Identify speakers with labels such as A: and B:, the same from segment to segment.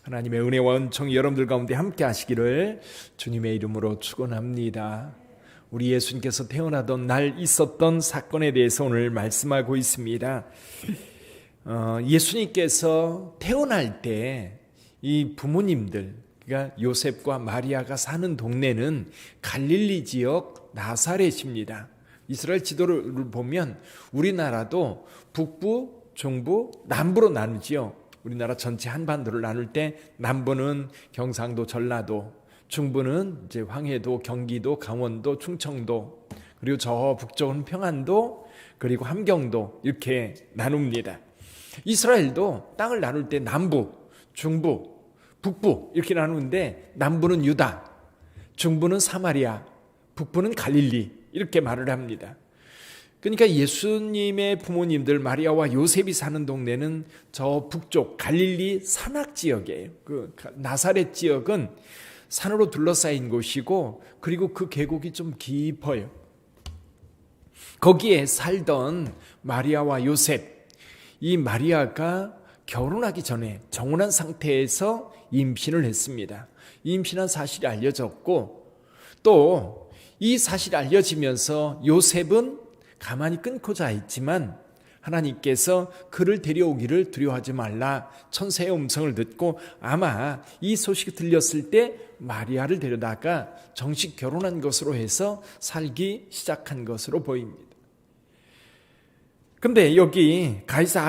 A: 하나님의 은혜와 은총이 여러분들 가운데 함께 하시기를 주님의 이름으로 축원합니다. 우리 예수님께서 태어나던 날 있었던 사건에 대해서 오늘 말씀하고 있습니다. 예수님께서 태어날 때 이 부모님들, 그러니까 요셉과 마리아가 사는 동네는 갈릴리 지역 나사렛입니다. 이스라엘 지도를 보면 우리나라도 북부, 중부, 남부로 나누지요. 우리나라 전체 한반도를 나눌 때 남부는 경상도, 전라도, 중부는 이제 황해도, 경기도, 강원도, 충청도, 그리고 저 북쪽은 평안도, 그리고 함경도 이렇게 나눕니다. 이스라엘도 땅을 나눌 때 남부, 중부, 북부 이렇게 나누는데 남부는 유다, 중부는 사마리아, 북부는 갈릴리 이렇게 말을 합니다. 그러니까 예수님의 부모님들 마리아와 요셉이 사는 동네는 저 북쪽 갈릴리 산악 지역이에요. 그 나사렛 지역은 산으로 둘러싸인 곳이고 그리고 그 계곡이 좀 깊어요. 거기에 살던 마리아와 요셉, 이 마리아가 결혼하기 전에 정혼한 상태에서 임신을 했습니다. 임신한 사실이 알려졌고 또 이 사실이 알려지면서 요셉은 가만히 끊고 자 있지만 하나님께서 그를 데려오기를 두려워하지 말라 천사의 음성을 듣고 아마 이 소식이 들렸을 때 마리아를 데려다가 정식 결혼한 것으로 해서 살기 시작한 것으로 보입니다. 그런데 여기 가이사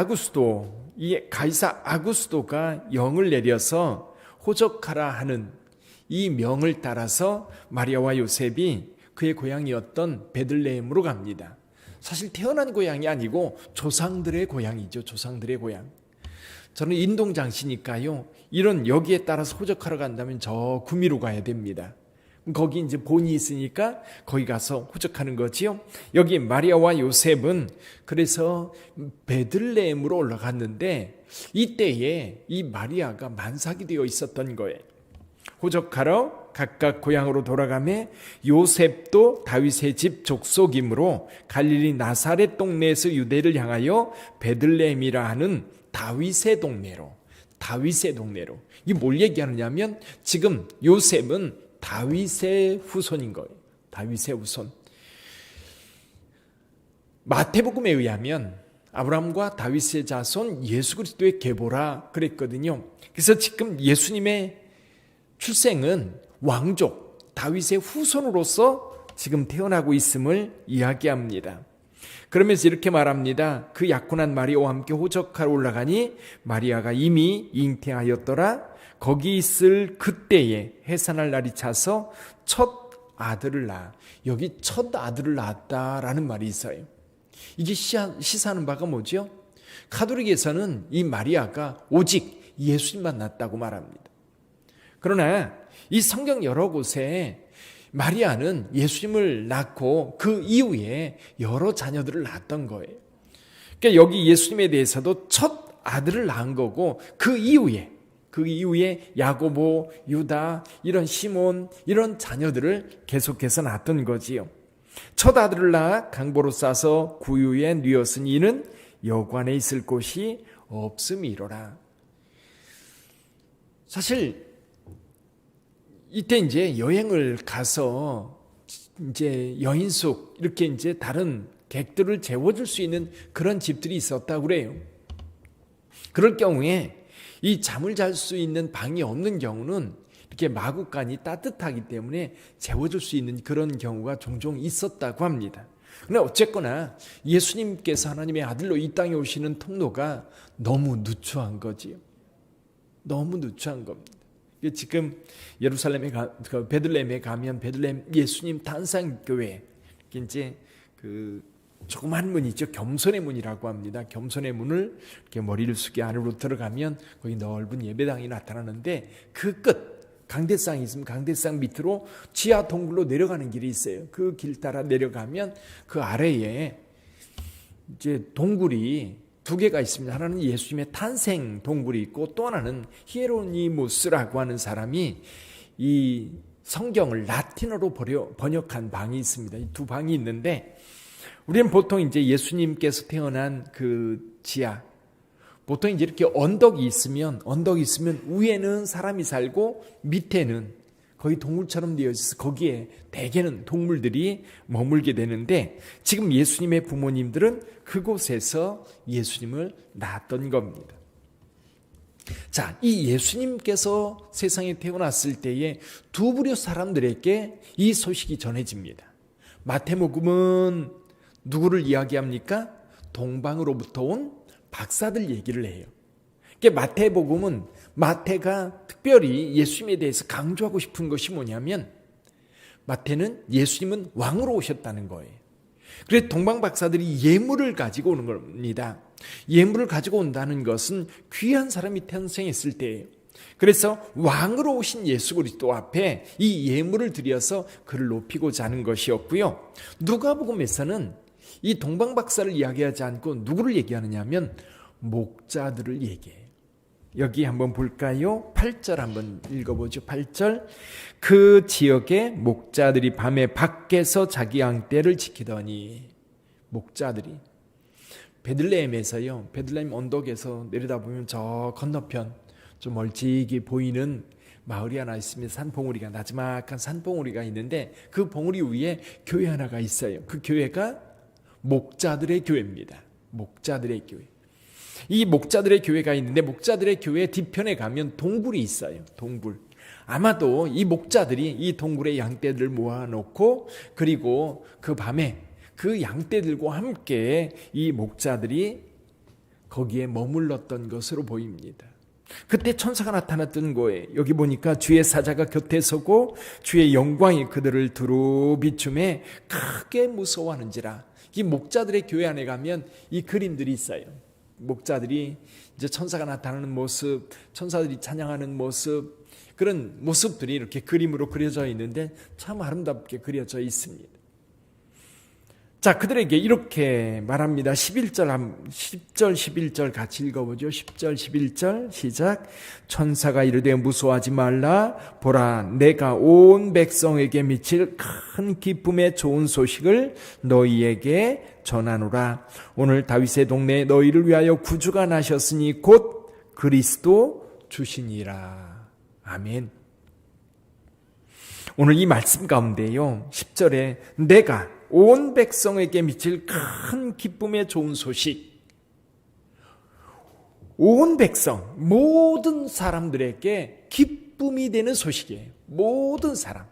A: 아구스도가 영을 내려서 호적하라 하는 이 명을 따라서 마리아와 요셉이 그의 고향이었던 베들레헴으로 갑니다. 사실 태어난 고향이 아니고 조상들의 고향이죠. 조상들의 고향. 저는 인동장시니까요. 이런 여기에 따라서 호적하러 간다면 저 구미로 가야 됩니다. 거기 이제 본이 있으니까 거기 가서 호적하는 거지요. 여기 마리아와 요셉은 그래서 베들레헴으로 올라갔는데 이때에 이 마리아가 만삭이 되어 있었던 거예요. 호적하러 각각 고향으로 돌아가며 요셉도 다윗의 집 족속이므로 갈릴리 나사렛 동네에서 유대를 향하여 베들레헴이라 하는 다윗의 동네로. 이게 뭘 얘기하느냐면 지금 요셉은 다윗의 후손인 거예요. 다윗의 후손. 마태복음에 의하면 아브라함과 다윗의 자손 예수 그리스도의 계보라 그랬거든요. 그래서 지금 예수님의 출생은 왕족 다윗의 후손으로서 지금 태어나고 있음을 이야기합니다. 그러면서 이렇게 말합니다. 그 약혼한 마리아와 함께 호적하러 올라가니 마리아가 이미 잉태하였더라. 거기 있을 그때에 해산할 날이 차서 첫 아들을 낳아. 여기 첫 아들을 낳았다라는 말이 있어요. 이게 시사하는 바가 뭐죠? 카톨릭에서는 이 마리아가 오직 예수님만 낳았다고 말합니다. 그러나 이 성경 여러 곳에 마리아는 예수님을 낳고 그 이후에 여러 자녀들을 낳았던 거예요. 그러니까 여기 예수님에 대해서도 첫 아들을 낳은 거고 그 이후에 야고보, 유다, 이런 시몬 이런 자녀들을 계속해서 낳았던 거지요. 첫 아들을 낳아 강보로 싸서 구유에 뉘었으니 이는 여관에 있을 곳이 없음이로라. 사실 이때 이제 여행을 가서 이제 여인숙 이렇게 이제 다른 객들을 재워줄 수 있는 그런 집들이 있었다고 그래요. 그럴 경우에 이 잠을 잘 수 있는 방이 없는 경우는 이렇게 마구간이 따뜻하기 때문에 재워줄 수 있는 그런 경우가 종종 있었다고 합니다. 그러나 어쨌거나 예수님께서 하나님의 아들로 이 땅에 오시는 통로가 너무 누추한 거지요. 너무 누추한 겁니다. 지금 베들레헴에 가면 베들레헴 예수님 탄생교회 이제 그 조그만 문이 있죠. 겸손의 문이라고 합니다. 겸손의 문을 이렇게 머리를 숙여 안으로 들어가면 거기 넓은 예배당이 나타나는데 그 끝 강대상이 있으면 강대상 밑으로 지하 동굴로 내려가는 길이 있어요. 그 길 따라 내려가면 그 아래에 이제 동굴이 두 개가 있습니다. 하나는 예수님의 탄생 동굴이 있고 또 하나는 히에로니무스라고 하는 사람이 이 성경을 라틴어로 번역한 방이 있습니다. 이 두 방이 있는데 우리는 보통 이제 예수님께서 태어난 그 지하 보통 이제 이렇게 언덕이 있으면 위에는 사람이 살고 밑에는 거의 동굴처럼 되어 있어서 거기에 대개는 동물들이 머물게 되는데, 지금 예수님의 부모님들은 그곳에서 예수님을 낳았던 겁니다. 자, 이 예수님께서 세상에 태어났을 때에 두 부류 사람들에게 이 소식이 전해집니다. 마태복음은 누구를 이야기합니까? 동방으로부터 온 박사들 얘기를 해요. 마태복음은 마태가 특별히 예수님에 대해서 강조하고 싶은 것이 뭐냐면, 마태는 예수님은 왕으로 오셨다는 거예요. 그래서 동방 박사들이 예물을 가지고 오는 겁니다. 예물을 가지고 온다는 것은 귀한 사람이 탄생했을 때예요. 그래서 왕으로 오신 예수 그리스도 앞에 이 예물을 드려서 그를 높이고자 하는 것이었고요. 누가복음에서는 이 동방 박사를 이야기하지 않고 누구를 얘기하느냐 하면 목자들을 얘기해요. 여기 한번 볼까요? 8절 한번 읽어보죠. 8절. 그 지역에 목자들이 밤에 밖에서 자기 양떼를 지키더니, 목자들이 베들레헴에서요, 베들레헴 언덕에서 내려다보면 저 건너편 좀 멀찍이 보이는 마을이 하나 있습니다. 산봉우리가, 나지막한 산봉우리가 있는데 그 봉우리 위에 교회 하나가 있어요. 그 교회가 목자들의 교회입니다. 목자들의 교회. 이 목자들의 교회가 있는데, 목자들의 교회 뒤편에 가면 동굴이 있어요. 동굴. 아마도 이 목자들이 이 동굴에 양떼들을 모아놓고, 그리고 그 밤에 그 양떼들과 함께 이 목자들이 거기에 머물렀던 것으로 보입니다. 그때 천사가 나타났던 거예요. 여기 보니까 주의 사자가 곁에 서고 주의 영광이 그들을 두루 비춤에 크게 무서워하는지라. 이 목자들의 교회 안에 가면 이 그림들이 있어요. 목자들이 이제 천사가 나타나는 모습, 천사들이 찬양하는 모습, 그런 모습들이 이렇게 그림으로 그려져 있는데 참 아름답게 그려져 있습니다. 자, 그들에게 이렇게 말합니다. 10절 11절 같이 읽어보죠. 10절 11절 시작. 천사가 이르되 무서워하지 말라. 보라, 내가 온 백성에게 미칠 큰 기쁨의 좋은 소식을 너희에게 전하노라. 오늘 다윗의 동네에 너희를 위하여 구주가 나셨으니 곧 그리스도 주시니라. 아멘. 오늘 이 말씀 가운데요, 10절에 내가 온 백성에게 미칠 큰 기쁨의 좋은 소식, 온 백성, 모든 사람들에게 기쁨이 되는 소식이에요. 모든 사람.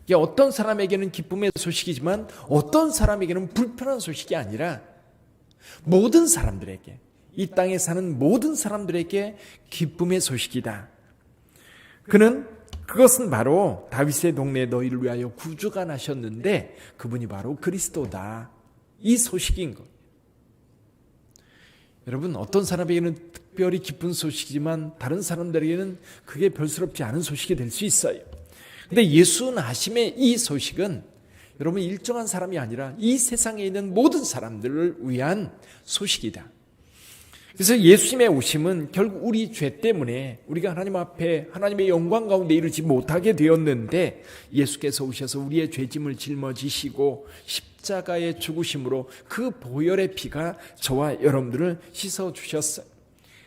A: 이게 어떤 사람에게는 기쁨의 소식이지만 어떤 사람에게는 불편한 소식이 아니라 모든 사람들에게, 이 땅에 사는 모든 사람들에게 기쁨의 소식이다. 그것은 바로 다윗의 동네에 너희를 위하여 구주가 나셨는데 그분이 바로 그리스도다. 이 소식인 거예요. 여러분, 어떤 사람에게는 특별히 기쁜 소식이지만 다른 사람들에게는 그게 별스럽지 않은 소식이 될 수 있어요. 근데 예수 나심의 이 소식은 여러분 일정한 사람이 아니라 이 세상에 있는 모든 사람들을 위한 소식이다. 그래서 예수님의 오심은 결국 우리 죄 때문에 우리가 하나님 앞에 하나님의 영광 가운데 이르지 못하게 되었는데, 예수께서 오셔서 우리의 죄짐을 짊어지시고 십자가의 죽으심으로 그 보혈의 피가 저와 여러분들을 씻어주셨어요.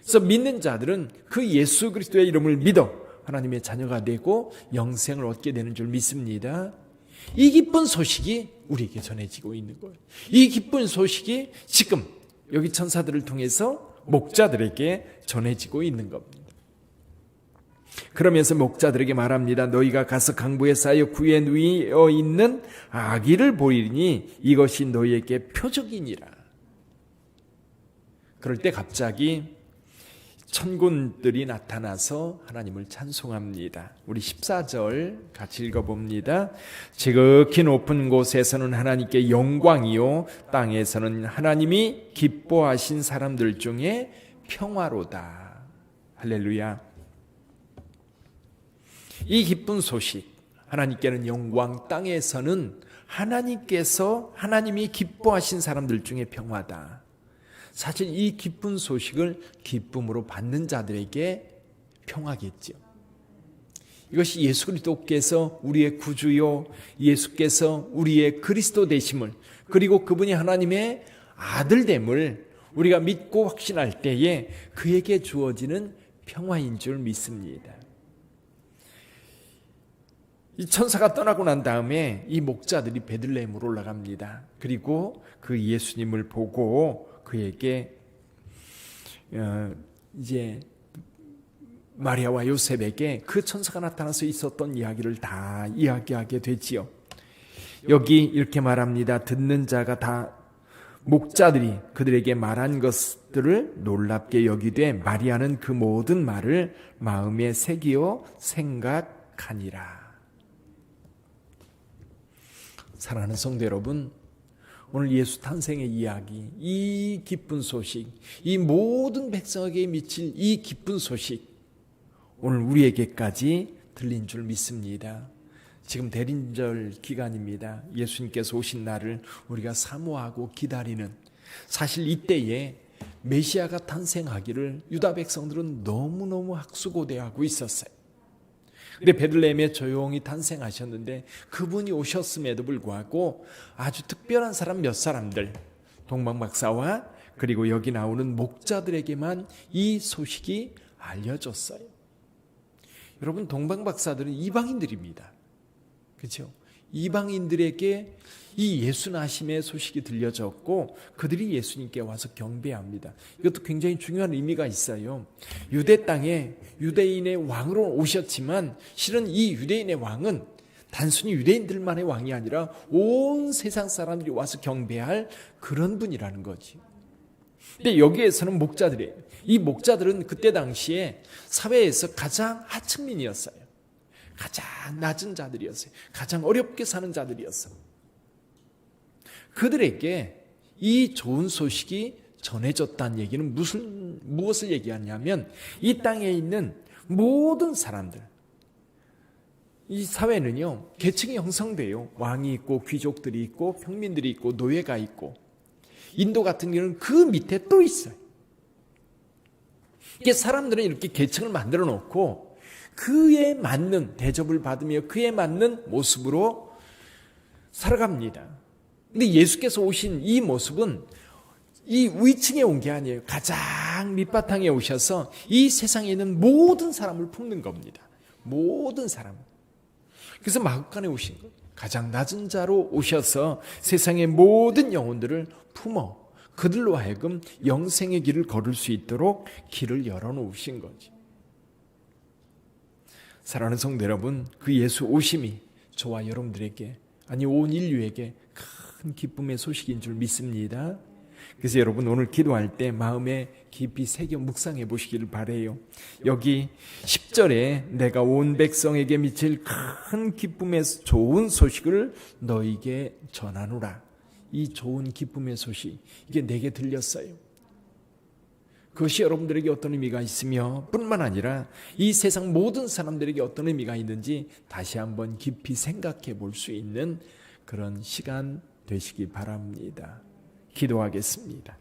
A: 그래서 믿는 자들은 그 예수 그리스도의 이름을 믿어 하나님의 자녀가 되고 영생을 얻게 되는 줄 믿습니다. 이 기쁜 소식이 우리에게 전해지고 있는 거예요. 이 기쁜 소식이 지금 여기 천사들을 통해서 목자들에게 전해지고 있는 겁니다. 그러면서 목자들에게 말합니다. 너희가 가서 강부에 쌓여 구에 누워 있는 아기를 보이니 이것이 너희에게 표적이니라. 그럴 때 갑자기 천군들이 나타나서 하나님을 찬송합니다. 우리 14절 같이 읽어봅니다. 지극히 높은 곳에서는 하나님께 영광이요 땅에서는 하나님이 기뻐하신 사람들 중에 평화로다. 할렐루야. 이 기쁜 소식, 하나님께는 영광, 땅에서는 하나님이 기뻐하신 사람들 중에 평화다. 사실 이 기쁜 소식을 기쁨으로 받는 자들에게 평화겠죠. 이것이 예수 그리스도께서 우리의 구주요, 예수께서 우리의 그리스도 되심을, 그리고 그분이 하나님의 아들됨을 우리가 믿고 확신할 때에 그에게 주어지는 평화인 줄 믿습니다. 이 천사가 떠나고 난 다음에 이 목자들이 베들레헴으로 올라갑니다. 그리고 그 예수님을 보고 그에게 이제 마리아와 요셉에게 그 천사가 나타나서 있었던 이야기를 다 이야기하게 되지요. 여기 이렇게 말합니다. 듣는 자가 다 목자들이 그들에게 말한 것들을 놀랍게 여기되 마리아는 그 모든 말을 마음에 새기어 생각하니라. 사랑하는 성도 여러분, 오늘 예수 탄생의 이야기, 이 기쁜 소식, 이 모든 백성에게 미칠 이 기쁜 소식, 오늘 우리에게까지 들린 줄 믿습니다. 지금 대림절 기간입니다. 예수님께서 오신 날을 우리가 사모하고 기다리는, 사실 이때에 메시아가 탄생하기를 유다 백성들은 너무너무 학수고대하고 있었어요. 근데 베들레헴에 조용히 탄생하셨는데 그분이 오셨음에도 불구하고 아주 특별한 사람 몇 사람들, 동방박사와 그리고 여기 나오는 목자들에게만 이 소식이 알려졌어요. 여러분, 동방박사들은 이방인들입니다. 그렇죠? 이방인들에게 이 예수 나심의 소식이 들려졌고 그들이 예수님께 와서 경배합니다. 이것도 굉장히 중요한 의미가 있어요. 유대 땅에 유대인의 왕으로 오셨지만 실은 이 유대인의 왕은 단순히 유대인들만의 왕이 아니라 온 세상 사람들이 와서 경배할 그런 분이라는 거지. 근데 여기에서는 목자들이에요. 이 목자들은 그때 당시에 사회에서 가장 하층민이었어요. 가장 낮은 자들이었어요. 가장 어렵게 사는 자들이었어요. 그들에게 이 좋은 소식이 전해졌다는 얘기는 무엇을 얘기하냐면 이 땅에 있는 모든 사람들, 이 사회는요 계층이 형성돼요. 왕이 있고 귀족들이 있고 평민들이 있고 노예가 있고, 인도 같은 경우는 그 밑에 또 있어요. 이게 사람들은 이렇게 계층을 만들어 놓고 그에 맞는 대접을 받으며 그에 맞는 모습으로 살아갑니다. 근데 예수께서 오신 이 모습은 이 위층에 온 게 아니에요. 가장 밑바탕에 오셔서 이 세상에 있는 모든 사람을 품는 겁니다. 모든 사람. 그래서 마구간에 오신 거예요. 가장 낮은 자로 오셔서 세상의 모든 영혼들을 품어 그들로 하여금 영생의 길을 걸을 수 있도록 길을 열어놓으신 거지. 사랑하는 성도 여러분, 그 예수 오심이 저와 여러분들에게, 아니 온 인류에게 큰 기쁨의 소식인 줄 믿습니다. 그래서 여러분 오늘 기도할 때 마음에 깊이 새겨 묵상해 보시기를 바라요. 여기 10절에 내가 온 백성에게 미칠 큰 기쁨의 좋은 소식을 너에게 전하노라. 이 좋은 기쁨의 소식, 이게 내게 들렸어요. 그것이 여러분들에게 어떤 의미가 있으며 뿐만 아니라 이 세상 모든 사람들에게 어떤 의미가 있는지 다시 한번 깊이 생각해 볼 수 있는 그런 시간 되시기 바랍니다. 기도하겠습니다.